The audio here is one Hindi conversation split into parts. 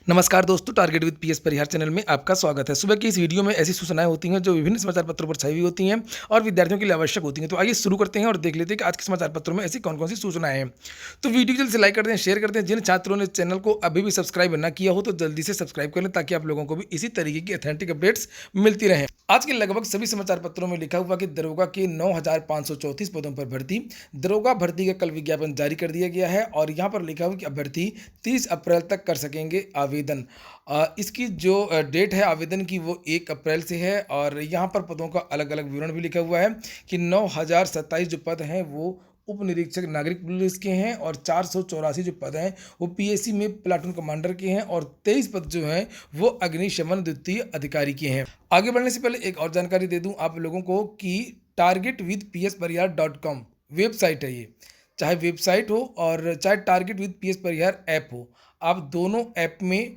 नमस्कार दोस्तों, target with PS Parihar channel में आपका स्वागत है। सुबह की इस वीडियो में ऐसी सूचनाएं होती हैं जो विभिन्न समाचार पत्रों पर छाई हुई होती हैं और विद्यार्थियों के लिए आवश्यक होती हैं। तो आइए शुरू करते हैं और देख लेते हैं कि आज के समाचार पत्रों में ऐसी कौन-कौन सी सूचनाएं हैं। तो वीडियो जल्द से लाइक कर दें, शेयर कर दें। जिन छात्रों ने चैनल को अभी भी सब्सक्राइब ना किया हो तो जल्दी से सब्सक्राइब कर लें ताकि आप लोगों को भी इसी तरीके की ऑथेंटिक अपडेट्स मिलती रहें। आज के लगभग सभी समाचार पत्रों में लिखा हुआ कि दरोगा के 9,534 पदों पर भर्ती। दरोगा भर्ती का कल विज्ञापन जारी कर दिया गया है और यहाँ पर लिखा हुआ कि अभ्यर्थी 30 अप्रैल तक कर सकेंगे आवेदन। इसकी जो डेट है आवेदन की वो 1 अप्रैल से है और यहाँ पर पदों का अलग अलग विवरण भी लिखा हुआ है कि 9,027 जो पद हैं वो उप निरीक्षक नागरिक पुलिस के हैं और 484 जो पद हैं वो पीएसी में प्लाटून कमांडर के हैं और 23 पद जो हैं वो अग्निशमन द्वितीय अधिकारी के हैं। आगे बढ़ने से पहले एक और जानकारी दे दूं आप लोगों को कि targetwithpsparihar.com वेबसाइट है ये। चाहे वेबसाइट हो और चाहे target with PS Parihar app हो, आप दोनों ऐप में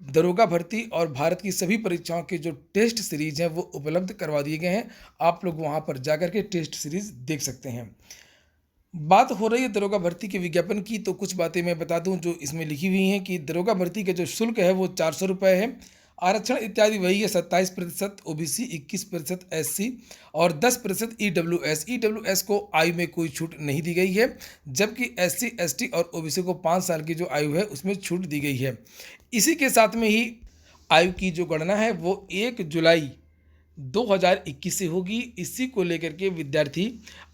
दरोगा भर्ती और भारत की सभी परीक्षाओं के जो टेस्ट सीरीज हैं वो उपलब्ध करवा दिए गए हैं। आप लोग वहां पर जाकर के टेस्ट सीरीज देख सकते हैं। बात हो रही है दरोगा भर्ती के विज्ञापन की, तो कुछ बातें मैं बता दूं जो इसमें लिखी हुई हैं कि दरोगा भर्ती का जो शुल्क है वो 400 रुपये है। आरक्षण इत्यादि वही है, 27% ओबीसी, 21% एससी और 10% ईडब्ल्यूएस। ईडब्ल्यूएस को आयु में कोई छूट नहीं दी गई है, जबकि एससी एसटी और ओबीसी को 5 साल की जो आयु है उसमें छूट दी गई है। इसी के साथ में ही आयु की जो गणना है वो 1 जुलाई 2021 से होगी। इसी को लेकर के विद्यार्थी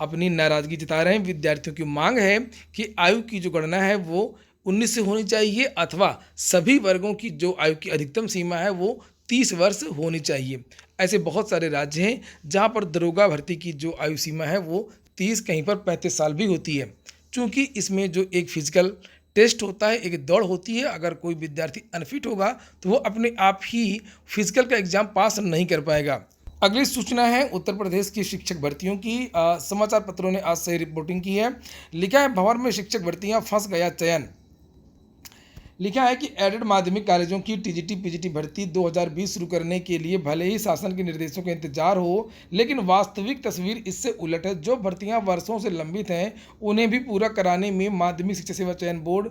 अपनी नाराज़गी जता रहे हैं। विद्यार्थियों की मांग है कि आयु की जो गणना है वो 19 से होनी चाहिए अथवा सभी वर्गों की जो आयु की अधिकतम सीमा है वो 30 वर्ष होनी चाहिए। ऐसे बहुत सारे राज्य हैं जहां पर दरोगा भर्ती की जो आयु सीमा है वो 30, कहीं पर 35 साल भी होती है। चूँकि इसमें जो एक फिजिकल टेस्ट होता है, एक दौड़ होती है, अगर कोई विद्यार्थी अनफिट होगा तो वो अपने आप ही फिजिकल का एग्ज़ाम पास नहीं कर पाएगा। अगली सूचना है उत्तर प्रदेश की शिक्षक भर्तियों की। समाचार पत्रों ने आज से रिपोर्टिंग की है। लिखा है भंवर में शिक्षक भर्तियां फंस गया चयन। लिखा है कि एडेड माध्यमिक कॉलेजों की टीजीटी पीजीटी भर्ती 2020 शुरू करने के लिए भले ही शासन के निर्देशों का इंतजार हो, लेकिन वास्तविक तस्वीर इससे उलट है। जो भर्तियां वर्षों से लंबित हैं उन्हें भी पूरा कराने में माध्यमिक शिक्षा सेवा चयन बोर्ड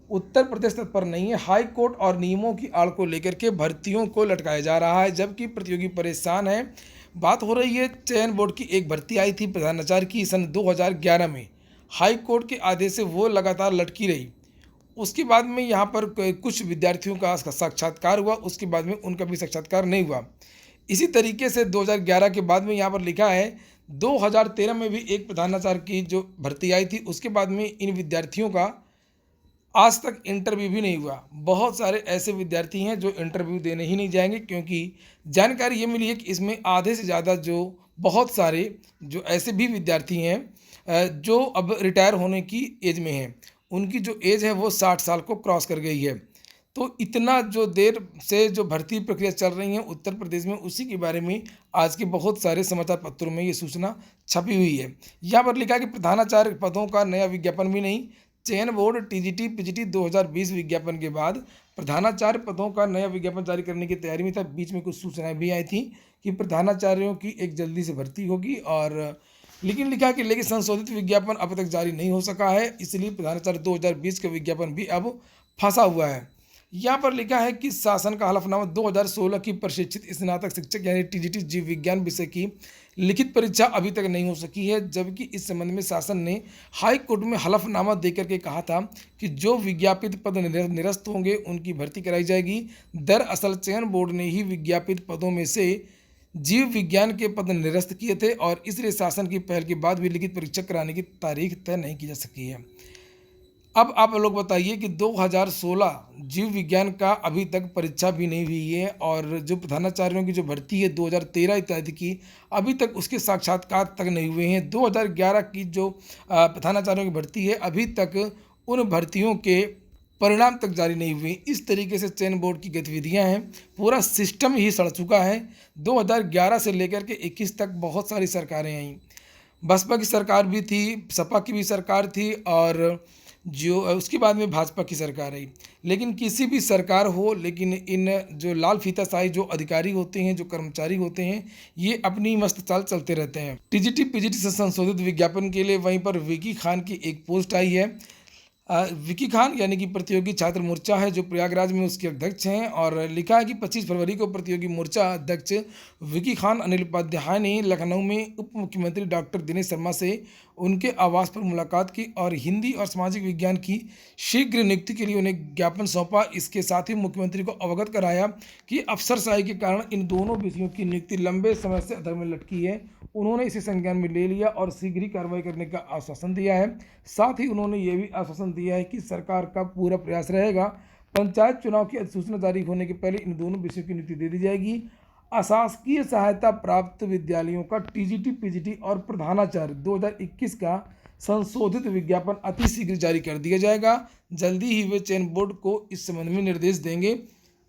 उत्तर प्रदेश तत्पर नहीं है। हाई कोर्ट और नियमों की आड़ को लेकर के भर्तियों को लटकाया जा रहा है, जबकि प्रतियोगी परेशान है। बात हो रही है चयन बोर्ड की एक भर्ती आई थी प्रधानाचार्य की सन 2011 में। हाई कोर्ट के आदेश से वो लगातार लटकी रही। उसके बाद में यहाँ पर कुछ विद्यार्थियों का साक्षात्कार हुआ, उसके बाद में उनका भी साक्षात्कार नहीं हुआ। इसी तरीके से 2011 के बाद में यहाँ पर लिखा है 2013 में भी एक प्रधानाचार्य की जो भर्ती आई थी, उसके बाद में इन विद्यार्थियों का आज तक इंटरव्यू भी नहीं हुआ। बहुत सारे ऐसे विद्यार्थी हैं जो इंटरव्यू देने ही नहीं जाएंगे, क्योंकि जानकारी ये मिली है कि इसमें आधे से ज़्यादा जो बहुत सारे जो ऐसे भी विद्यार्थी हैं जो अब रिटायर होने की एज में हैं, उनकी जो एज है वो 60 साल को क्रॉस कर गई है। तो इतना जो देर से जो भर्ती प्रक्रिया चल रही है उत्तर प्रदेश में, उसी के बारे में आज के बहुत सारे समाचार पत्रों में ये सूचना छपी हुई है। यहाँ पर लिखा है कि प्रधानाचार्य पदों का नया विज्ञापन भी नहीं। चयन बोर्ड टीजीटी पीजीटी 2020 विज्ञापन के बाद प्रधानाचार्य पदों का नया विज्ञापन जारी करने की तैयारी में था। बीच में कुछ सूचनाएं भी आई थी कि प्रधानाचार्यों की एक जल्दी से भर्ती होगी, और लेकिन लिखा कि लेकिन संशोधित विज्ञापन अब तक जारी नहीं हो सका है, इसलिए प्रधानाचार्य 2020 का विज्ञापन भी अब फंसा हुआ है। यहाँ पर लिखा है कि शासन का हलफनामा 2016 की प्रशिक्षित स्नातक शिक्षक यानी टीजीटी जीव विज्ञान विषय की लिखित परीक्षा अभी तक नहीं हो सकी है, जबकि इस संबंध में शासन ने हाई कोर्ट में हलफनामा देकर के कहा था कि जो विज्ञापित पद निरस्त होंगे उनकी भर्ती कराई जाएगी। दरअसल चयन बोर्ड ने ही विज्ञापित पदों में से जीव विज्ञान के पद निरस्त किए थे और इसलिए शासन की पहल के बाद भी लिखित परीक्षा कराने की तारीख तय नहीं की जा सकी है। अब आप लोग बताइए कि 2016 जीव विज्ञान का अभी तक परीक्षा भी नहीं हुई है, और जो प्रधानाचार्यों की जो भर्ती है 2013 इत्यादि की, अभी तक उसके साक्षात्कार तक नहीं हुए हैं। 2011 की जो प्रधानाचार्यों की भर्ती है, अभी तक उन भर्तियों के परिणाम तक जारी नहीं हुए। इस तरीके से चयन बोर्ड की गतिविधियां हैं, पूरा सिस्टम ही सड़ चुका है। 2011 से लेकर के 21 तक बहुत सारी सरकारें आई, बसपा की सरकार भी थी, सपा की भी सरकार थी, और जो उसके बाद में भाजपा की सरकार आई। लेकिन किसी भी सरकार हो, लेकिन इन जो लाल फीताशाही जो अधिकारी होते हैं, जो कर्मचारी होते हैं, ये अपनी मस्त चाल चलते रहते हैं। टीजीटी पीजीटी से संशोधित विज्ञापन के लिए वहीं पर विकी खान की एक पोस्ट आई है। विकी खान यानी कि प्रतियोगी छात्र मोर्चा है जो प्रयागराज में उसके अध्यक्ष हैं, और लिखा है कि 25 फरवरी को प्रतियोगी मोर्चा अध्यक्ष विकी खान अनिल उपाध्याय ने लखनऊ में उप मुख्यमंत्री डॉक्टर दिनेश शर्मा से उनके आवास पर मुलाकात की और हिंदी और सामाजिक विज्ञान की शीघ्र नियुक्ति के लिए उन्हें ज्ञापन सौंपा। इसके साथ ही मुख्यमंत्री को अवगत कराया कि अफसरशाही के कारण इन दोनों विषयों की नियुक्ति लंबे समय से अधर में लटकी है। उन्होंने इसे संज्ञान में ले लिया और शीघ्र ही कार्रवाई करने का आश्वासन दिया है। साथ ही उन्होंने ये भी आश्वासन दिया है कि सरकार का पूरा प्रयास रहेगा पंचायत चुनाव की अधिसूचना जारी होने के पहले इन दोनों विषयों की नियुक्ति दे दी जाएगी। अशासकीय सहायता प्राप्त विद्यालयों का टीजीटी, पीजीटी और प्रधानाचार्य 2021 का संशोधित विज्ञापन अति शीघ्र जारी कर दिया जाएगा। जल्दी ही वे चयन बोर्ड को इस संबंध में निर्देश देंगे,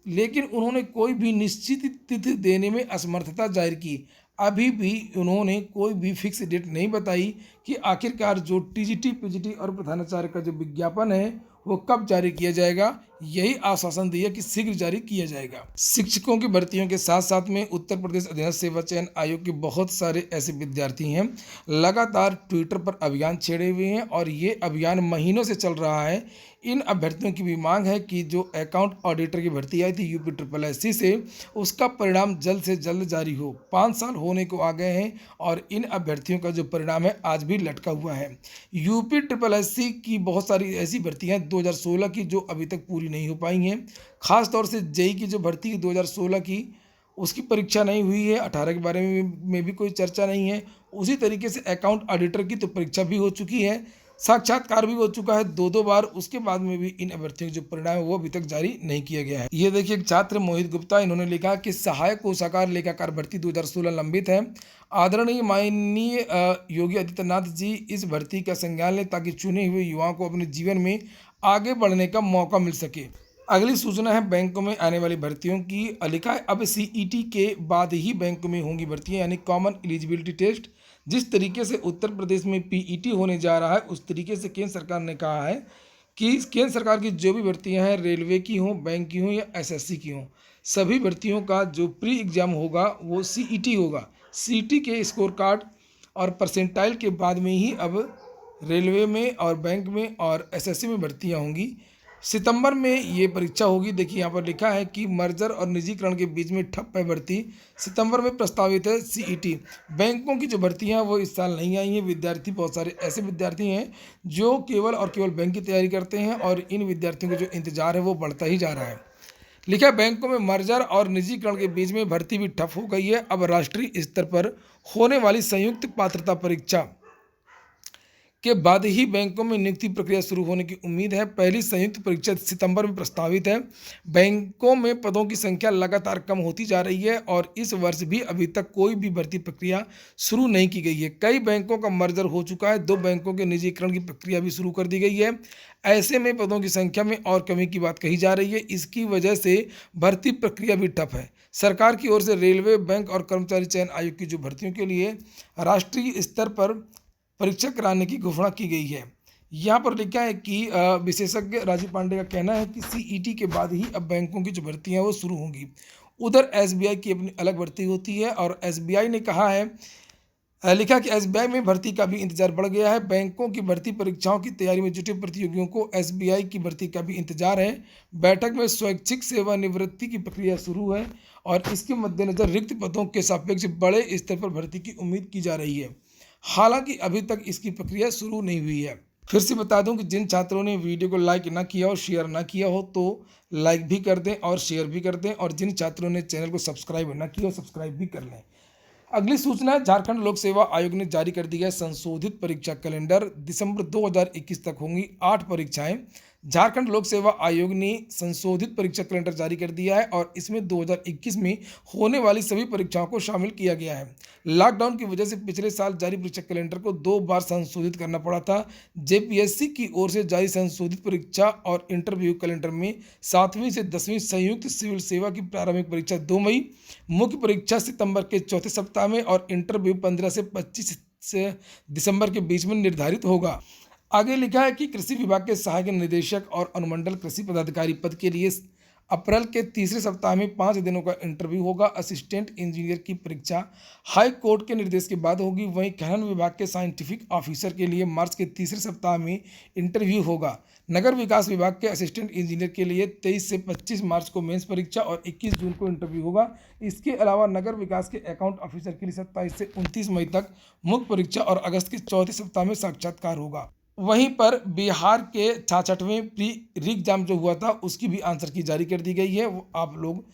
लेकिन उन्होंने कोई भी निश्चित तिथि देने में असमर्थता जाहिर की। अभी भी उन्होंने कोई भी फिक्स डेट नहीं बताई कि आखिरकार जो टीजीटी, पीजीटी और प्रधानाचार्य का जो विज्ञापन है वो कब जारी किया जाएगा। यही आश्वासन दिया कि शीघ्र जारी किया जाएगा। शिक्षकों की भर्तियों के साथ साथ में उत्तर प्रदेश अधीनस्थ सेवा चयन आयोग के बहुत सारे ऐसे विद्यार्थी हैं लगातार ट्विटर पर अभियान छेड़े हुए हैं और ये अभियान महीनों से चल रहा है। इन अभ्यर्थियों की भी मांग है कि जो अकाउंट ऑडिटर की भर्ती आई थी UPSSC से, उसका परिणाम जल्द से जल्द जारी हो। 5 साल होने को आ गए हैं और इन अभ्यर्थियों का जो परिणाम है आज भी लटका हुआ है। UPSSC की बहुत सारी ऐसी भर्तियां 2016 की जो अभी तक पूरी नहीं हो पाई हैं। खास तौर से जेई की जो भर्ती है 2016 की, उसकी परीक्षा नहीं हुई है। 18 के बारे में भी कोई चर्चा नहीं है। उसी तरीके से अकाउंट ऑडिटर की तो परीक्षा भी हो चुकी है, साक्षात्कार भी हो चुका है 2 बार। उसके बाद में भी इन अभ्यर्थियों के जो परिणाम है वो अभी तक जारी नहीं किया गया है। ये देखिए छात्र मोहित गुप्ता, इन्होंने लिखा कि सहायक कोषागार लेखाकार भर्ती 2016 लंबित है। आदरणीय माननीय योगी आदित्यनाथ जी इस भर्ती का संज्ञान लें ताकि चुने हुए युवाओं को अपने जीवन में आगे बढ़ने का मौका मिल सके। अगली सूचना है बैंकों में आने वाली भर्तियों की। लिखा है अब CET के बाद ही बैंकों में होंगी भर्तियां, यानी कॉमन एलिजिबिलिटी टेस्ट। जिस तरीके से उत्तर प्रदेश में PET होने जा रहा है, उस तरीके से केंद्र सरकार ने कहा है कि केंद्र सरकार की जो भी भर्तियां हैं, रेलवे की हों, बैंक की हों या SSC की हों, सभी भर्तियों का जो प्री एग्ज़ाम होगा वो CET होगा। CET के स्कोर कार्ड और परसेंटाइल के बाद में ही अब रेलवे में और बैंक में और SSC में भर्तियां होंगी। सितंबर में ये परीक्षा होगी। देखिए यहाँ पर लिखा है कि मर्जर और निजीकरण के बीच में ठप है भर्ती। सितंबर में प्रस्तावित है CET। बैंकों की जो भर्तियां हैं वो इस साल नहीं आई हैं। विद्यार्थी, बहुत सारे ऐसे विद्यार्थी हैं जो केवल और केवल बैंक की तैयारी करते हैं और इन विद्यार्थियों का जो इंतजार है वो बढ़ता ही जा रहा है। लिखा है बैंकों में मर्जर और निजीकरण के बीच में भर्ती भी ठप हो गई है। अब राष्ट्रीय स्तर पर होने वाली संयुक्त पात्रता परीक्षा के बाद ही बैंकों में नियुक्ति प्रक्रिया शुरू होने की उम्मीद है। पहली संयुक्त परीक्षा सितंबर में प्रस्तावित है। बैंकों में पदों की संख्या लगातार कम होती जा रही है और इस वर्ष भी अभी तक कोई भी भर्ती प्रक्रिया शुरू नहीं की गई है। कई बैंकों का मर्जर हो चुका है, 2 बैंकों के निजीकरण की प्रक्रिया भी शुरू कर दी गई है। ऐसे में पदों की संख्या में और कमी की बात कही जा रही है। इसकी वजह से भर्ती प्रक्रिया भी ठप है। सरकार की ओर से रेलवे, बैंक और कर्मचारी चयन आयोग की जो भर्तियों के लिए राष्ट्रीय स्तर पर परीक्षा कराने की घोषणा की गई है। यहाँ पर लिखा है कि विशेषज्ञ राजीव पांडे का कहना है कि CET के बाद ही अब बैंकों की जो भर्तियाँ हैं वो शुरू होंगी। उधर SBI की अपनी अलग भर्ती होती है और SBI ने कहा है, लिखा कि SBI में भर्ती का भी इंतजार बढ़ गया है। बैंकों की भर्ती परीक्षाओं की तैयारी में जुटे प्रतियोगियों को SBI की भर्ती का भी इंतजार है। बैठक में स्वैच्छिक सेवानिवृत्ति की प्रक्रिया शुरू है और इसके मद्देनजर रिक्त पदों के सापेक्ष बड़े स्तर पर भर्ती की उम्मीद की जा रही है। हालांकि अभी तक इसकी प्रक्रिया शुरू नहीं हुई है। फिर से बता दूं कि जिन छात्रों ने वीडियो को लाइक ना किया हो, शेयर ना किया हो, तो लाइक भी कर दें और शेयर भी कर दें, और जिन छात्रों ने चैनल को सब्सक्राइब ना किया हो, सब्सक्राइब भी कर लें। अगली सूचना है, झारखंड लोक सेवा आयोग ने जारी कर दिया है संशोधित परीक्षा कैलेंडर। दिसंबर 2021 तक होंगी 8 परीक्षाएं। झारखंड लोक सेवा आयोग ने संशोधित परीक्षा कैलेंडर जारी कर दिया है और इसमें 2021 में होने वाली सभी परीक्षाओं को शामिल किया गया है। लॉकडाउन की वजह से पिछले साल जारी परीक्षा कैलेंडर को 2 बार संशोधित करना पड़ा था। JPSC की ओर से जारी संशोधित परीक्षा और इंटरव्यू कैलेंडर में 7वीं से 10वीं संयुक्त सिविल सेवा की प्रारंभिक परीक्षा 2 मई, मुख्य परीक्षा सितंबर के चौथे सप्ताह में और इंटरव्यू 15 से 25 दिसंबर के बीच में निर्धारित होगा। आगे लिखा है कि कृषि विभाग के सहायक निदेशक और अनुमंडल कृषि पदाधिकारी पद के लिए अप्रैल के तीसरे सप्ताह में 5 दिनों का इंटरव्यू होगा। असिस्टेंट इंजीनियर की परीक्षा हाई कोर्ट के निर्देश के बाद होगी। वहीं खनन विभाग के साइंटिफिक ऑफिसर के लिए मार्च के तीसरे सप्ताह में इंटरव्यू होगा। नगर विकास विभाग के असिस्टेंट इंजीनियर के लिए 23 से 25 मार्च को मेंस परीक्षा और 21 जून को इंटरव्यू होगा। इसके अलावा नगर विकास के अकाउंट ऑफिसर के लिए 27 से 29 मई तक मुख्य परीक्षा और अगस्त के चौथे सप्ताह में साक्षात्कार होगा। वहीं पर बिहार के 66वें प्री एग्जाम जो हुआ था उसकी भी आंसर की जारी कर दी गई है। वो आप लोग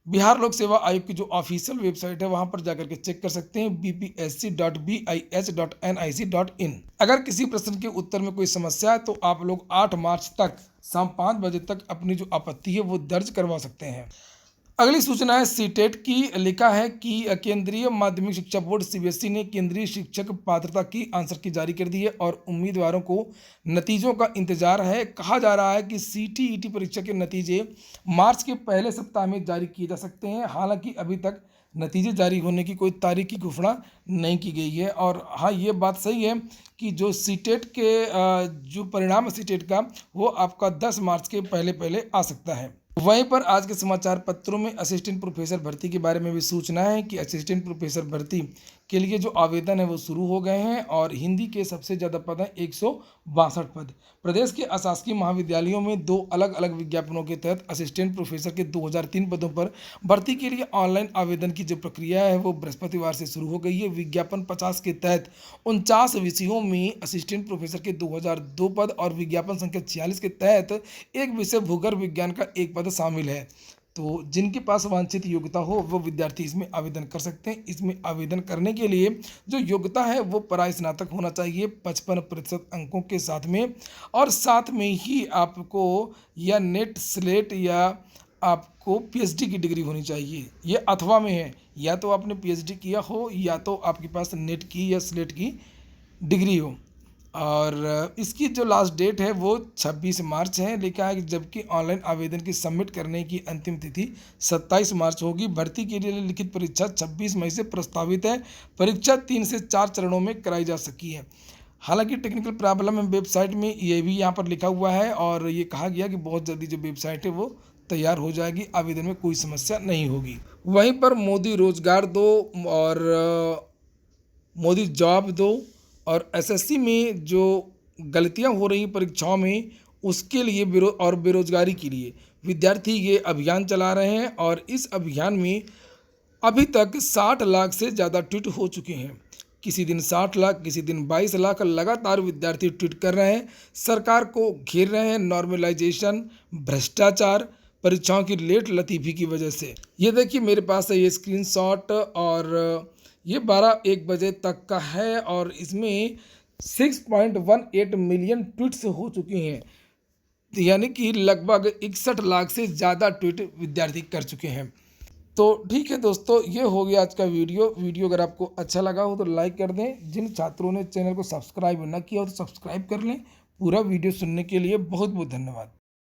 बिहार लोक सेवा आयोग की जो ऑफिशियल वेबसाइट है वहां पर जाकर के चेक कर सकते हैं, bpsc.bis.nic.in। अगर किसी प्रश्न के उत्तर में कोई समस्या है तो आप लोग 8 मार्च तक शाम 5 बजे तक अपनी जो आपत्ति है वो दर्ज करवा सकते हैं। अगली सूचना है सीटेट की। लिखा है कि केंद्रीय माध्यमिक शिक्षा बोर्ड सीबीएसई ने केंद्रीय शिक्षक पात्रता की आंसर की जारी कर दी है और उम्मीदवारों को नतीजों का इंतजार है। कहा जा रहा है कि सीटीईटी परीक्षा के नतीजे मार्च के पहले सप्ताह में जारी किए जा सकते हैं। हालांकि अभी तक नतीजे जारी होने की कोई तारीख की घोषणा नहीं की गई है। और हाँ, ये बात सही है कि जो सीटेट के जो परिणाम है सीटेट का वो आपका 10 मार्च के पहले पहले आ सकता है। वहीं पर आज के समाचार पत्रों में असिस्टेंट प्रोफेसर भर्ती के बारे में भी सूचना है कि असिस्टेंट प्रोफेसर भर्ती के लिए जो आवेदन है वो शुरू हो गए हैं और हिंदी के सबसे ज़्यादा पद हैं 162 पद। प्रदेश के अशासकीय महाविद्यालयों में 2 अलग अलग विज्ञापनों के तहत असिस्टेंट प्रोफेसर के 2003 पदों पर भर्ती के लिए ऑनलाइन आवेदन की जो प्रक्रिया है वो बृहस्पतिवार से शुरू हो गई है। विज्ञापन 50 के तहत 49 विषयों में असिस्टेंट प्रोफेसर के 2002 पद और विज्ञापन संख्या 46 के तहत एक विषय भूगर्भ विज्ञान का 1 पद शामिल है। तो जिनके पास वांछित योग्यता हो वो विद्यार्थी इसमें आवेदन कर सकते हैं। इसमें आवेदन करने के लिए जो योग्यता है वो परास्नातक होना चाहिए 55% अंकों के साथ में, और साथ में ही आपको या नेट स्लेट या आपको पीएचडी की डिग्री होनी चाहिए। ये अथवा में है, या तो आपने पीएचडी किया हो या तो आपके पास नेट की या स्लेट की डिग्री हो। और इसकी जो लास्ट डेट है वो 26 मार्च है। लिखा है कि जबकि ऑनलाइन आवेदन की सबमिट करने की अंतिम तिथि 27 मार्च होगी। भर्ती के लिए लिखित परीक्षा 26 मई से प्रस्तावित है। परीक्षा 3 से 4 चरणों में कराई जा सकी है। हालांकि टेक्निकल प्रॉब्लम है वेबसाइट में, ये भी यहाँ पर लिखा हुआ है और ये कहा गया कि बहुत जल्दी जो वेबसाइट है वो तैयार हो जाएगी, आवेदन में कोई समस्या नहीं होगी। वहीं पर मोदी रोजगार दो और मोदी जॉब दो और एसएससी में जो गलतियां हो रही परीक्षाओं में उसके लिए बेरोजगारी के लिए विद्यार्थी ये अभियान चला रहे हैं और इस अभियान में अभी तक 60 लाख से ज़्यादा ट्वीट हो चुके हैं। किसी दिन 60 लाख, किसी दिन 22 लाख लगातार विद्यार्थी ट्वीट कर रहे हैं, सरकार को घेर रहे हैं। नॉर्मलाइजेशन, भ्रष्टाचार, परीक्षाओं की लेट लतीफ़ी की वजह से। ये देखिए मेरे पास है ये स्क्रीनशॉट और ये 12-1 बजे तक का है और इसमें 6.18 मिलियन ट्वीट्स हो चुके हैं, यानी कि लगभग 61 लाख से ज़्यादा ट्वीट विद्यार्थी कर चुके हैं। तो ठीक है दोस्तों, ये हो गया आज का वीडियो अगर आपको अच्छा लगा हो तो लाइक कर दें। जिन छात्रों ने चैनल को सब्सक्राइब न किया हो तो सब्सक्राइब कर लें। पूरा वीडियो सुनने के लिए बहुत बहुत धन्यवाद।